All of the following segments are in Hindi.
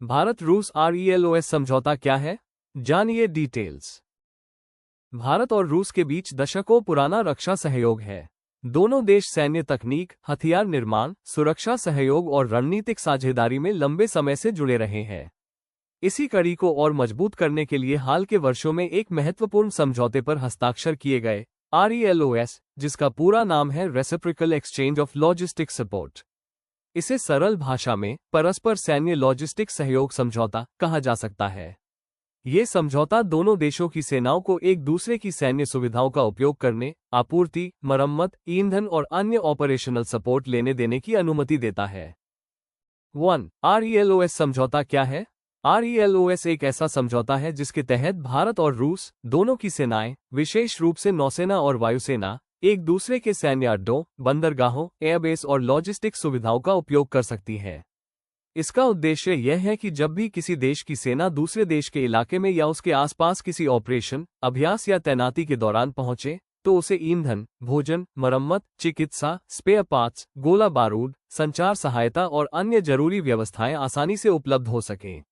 भारत रूस RELOS समझौता क्या है, जानिए डिटेल्स। भारत और रूस के बीच दशकों पुराना रक्षा सहयोग है। दोनों देश सैन्य तकनीक, हथियार निर्माण, सुरक्षा सहयोग और रणनीतिक साझेदारी में लंबे समय से जुड़े रहे हैं। इसी कड़ी को और मजबूत करने के लिए हाल के वर्षों में एक महत्वपूर्ण समझौते पर हस्ताक्षर किए गए, RELOS, जिसका पूरा नाम है reciprocal exchange of logistic support. इसे सरल भाषा में परस्पर सैन्य लॉजिस्टिक सहयोग समझौता कहा जा सकता है। ये समझौता दोनों देशों की सेनाओं को एक दूसरे की सैन्य सुविधाओं का उपयोग करने, आपूर्ति, मरम्मत, ईंधन और अन्य ऑपरेशनल सपोर्ट लेने देने की अनुमति देता है। 1. RELOS समझौता क्या है? RELOS एक ऐसा समझौता है जिसके तहत भारत और रूस दोनों की सेनाएं, विशेष रूप से नौसेना और वायुसेना, एक दूसरे के सैन्य अड्डों, बंदरगाहों, एयरबेस और लॉजिस्टिक सुविधाओं का उपयोग कर सकती है। इसका उद्देश्य यह है कि जब भी किसी देश की सेना दूसरे देश के इलाके में या उसके आसपास किसी ऑपरेशन, अभ्यास या तैनाती के दौरान पहुंचे, तो उसे ईंधन, भोजन, मरम्मत, चिकित्सा, स्पेयर पार्ट्स, गोला बारूद, संचार सहायता और अन्य जरूरी व्यवस्थाएं आसानी से उपलब्ध हो सकें।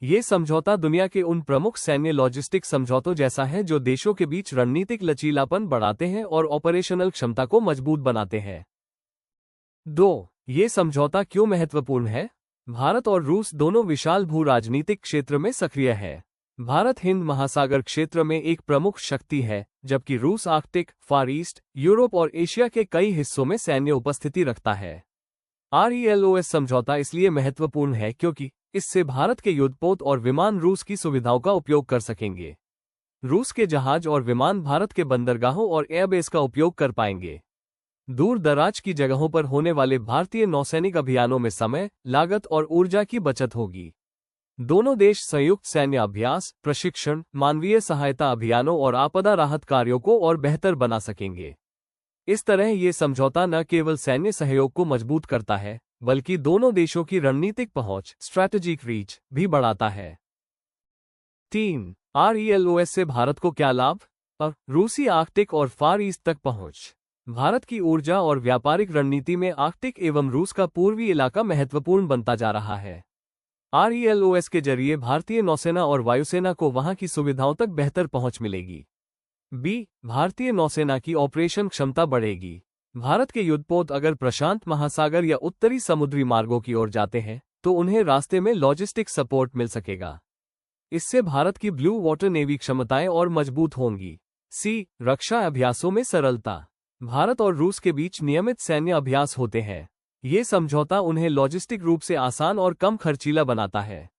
ये समझौता दुनिया के उन प्रमुख सैन्य लॉजिस्टिक समझौतों जैसा है जो देशों के बीच रणनीतिक लचीलापन बढ़ाते हैं और ऑपरेशनल क्षमता को मजबूत बनाते हैं। 2. ये समझौता क्यों महत्वपूर्ण है? भारत और रूस दोनों विशाल भू राजनीतिक क्षेत्र में सक्रिय है। भारत हिंद महासागर क्षेत्र में एक प्रमुख शक्ति है, जबकि रूस आर्कटिक, फार ईस्ट, यूरोप और एशिया के कई हिस्सों में सैन्य उपस्थिति रखता है। RELOS समझौता इसलिए महत्वपूर्ण है क्योंकि इससे भारत के युद्धपोत और विमान रूस की सुविधाओं का उपयोग कर सकेंगे। रूस के जहाज और विमान भारत के बंदरगाहों और एयरबेस का उपयोग कर पाएंगे। दूर दराज की जगहों पर होने वाले भारतीय नौसैनिक अभियानों में समय, लागत और ऊर्जा की बचत होगी। दोनों देश संयुक्त सैन्य अभ्यास, प्रशिक्षण, मानवीय सहायता अभियानों और आपदा राहत कार्यों को और बेहतर बना सकेंगे। इस तरह ये समझौता न केवल सैन्य सहयोग को मजबूत करता है, बल्कि दोनों देशों की रणनीतिक पहुंच, स्ट्रैटेजिक रीच, भी बढ़ाता है। 3. RELOS से भारत को क्या लाभ? रूसी आर्कटिक और फार ईस्ट तक पहुंच। भारत की ऊर्जा और व्यापारिक रणनीति में आर्कटिक एवं रूस का पूर्वी इलाका महत्वपूर्ण बनता जा रहा है। RELOS के जरिए भारतीय नौसेना और वायुसेना को वहां की सुविधाओं तक बेहतर पहुंच मिलेगी। भारतीय नौसेना की ऑपरेशन क्षमता बढ़ेगी। भारत के युद्धपोत अगर प्रशांत महासागर या उत्तरी समुद्री मार्गों की ओर जाते हैं, तो उन्हें रास्ते में लॉजिस्टिक सपोर्ट मिल सकेगा। इससे भारत की ब्लू वाटर नेवी क्षमताएं और मजबूत होंगी। रक्षा अभ्यासों में सरलता। भारत और रूस के बीच नियमित सैन्य अभ्यास होते हैं। ये समझौता उन्हें लॉजिस्टिक रूप से आसान और कम खर्चीला बनाता है।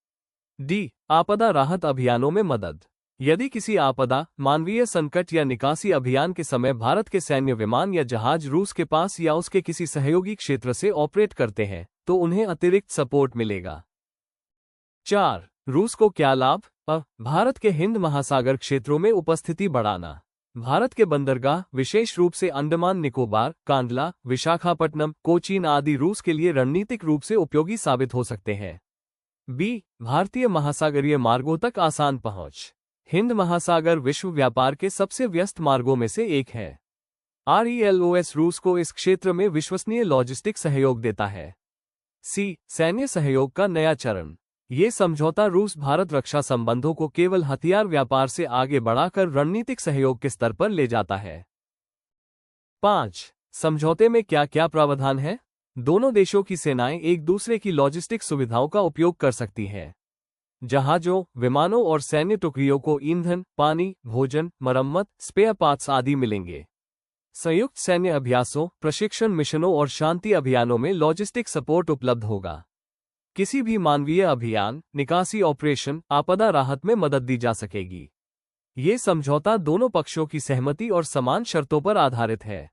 आपदा राहत अभियानों में मदद। यदि किसी आपदा, मानवीय संकट या निकासी अभियान के समय भारत के सैन्य विमान या जहाज रूस के पास या उसके किसी सहयोगी क्षेत्र से ऑपरेट करते हैं, तो उन्हें अतिरिक्त सपोर्ट मिलेगा। 4. रूस को क्या लाभ? भारत के हिंद महासागर क्षेत्रों में उपस्थिति बढ़ाना। भारत के बंदरगाह, विशेष रूप से अंडमान निकोबार, कांडला, विशाखापट्टनम, कोचीन आदि रूस के लिए रणनीतिक रूप से उपयोगी साबित हो सकते हैं। भारतीय महासागरीय मार्गों तक आसान पहुंच। हिंद महासागर विश्व व्यापार के सबसे व्यस्त मार्गों में से एक है। RELOS रूस को इस क्षेत्र में विश्वसनीय लॉजिस्टिक सहयोग देता है। सैन्य सहयोग का नया चरण। ये समझौता रूस भारत रक्षा संबंधों को केवल हथियार व्यापार से आगे बढ़ाकर रणनीतिक सहयोग के स्तर पर ले जाता है। 5. समझौते में क्या क्या प्रावधान है? दोनों देशों की सेनाएं एक दूसरे की लॉजिस्टिक सुविधाओं का उपयोग कर सकती हैं। जहाजों, विमानों और सैन्य टुकड़ियों को ईंधन, पानी, भोजन, मरम्मत, स्पेयर पार्ट्स आदि मिलेंगे। संयुक्त सैन्य अभ्यासों, प्रशिक्षण मिशनों और शांति अभियानों में लॉजिस्टिक सपोर्ट उपलब्ध होगा। किसी भी मानवीय अभियान, निकासी ऑपरेशन, आपदा राहत में मदद दी जा सकेगी। ये समझौता दोनों पक्षों की सहमति और समान शर्तों पर आधारित है।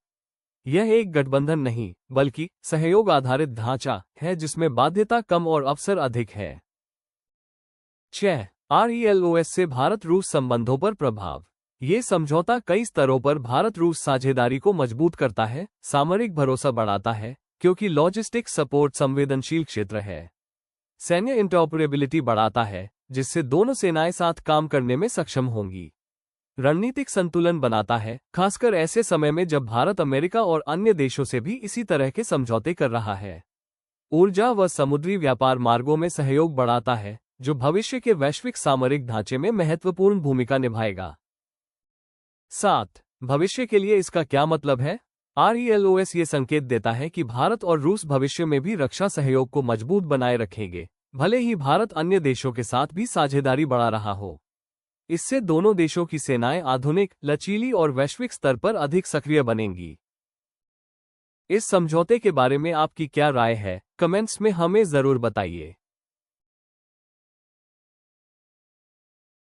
यह एक गठबंधन नहीं, बल्कि सहयोग आधारित ढांचा है जिसमें बाध्यता कम और अवसर अधिक है। 6. RELOS से भारत रूस संबंधों पर प्रभाव। ये समझौता कई स्तरों पर भारत रूस साझेदारी को मजबूत करता है, सामरिक भरोसा बढ़ाता है, क्योंकि लॉजिस्टिक सपोर्ट संवेदनशील क्षेत्र है। सैन्य इंटरऑपरेबिलिटी बढ़ाता है, जिससे दोनों सेनाएं साथ काम करने में सक्षम होंगी। रणनीतिक संतुलन बनाता है, खासकर ऐसे समय में जब भारत अमेरिका और अन्य देशों से भी इसी तरह के समझौते कर रहा है। ऊर्जा व समुद्री व्यापार मार्गों में सहयोग बढ़ाता है, जो भविष्य के वैश्विक सामरिक ढांचे में महत्वपूर्ण भूमिका निभाएगा। 7. भविष्य के लिए इसका क्या मतलब है? RELOS ये संकेत देता है कि भारत और रूस भविष्य में भी रक्षा सहयोग को मजबूत बनाए रखेंगे, भले ही भारत अन्य देशों के साथ भी साझेदारी बढ़ा रहा हो। इससे दोनों देशों की सेनाएं आधुनिक, लचीली और वैश्विक स्तर पर अधिक सक्रिय बनेंगी। इस समझौते के बारे में आपकी क्या राय है? कमेंट्स में हमें जरूर बताइए।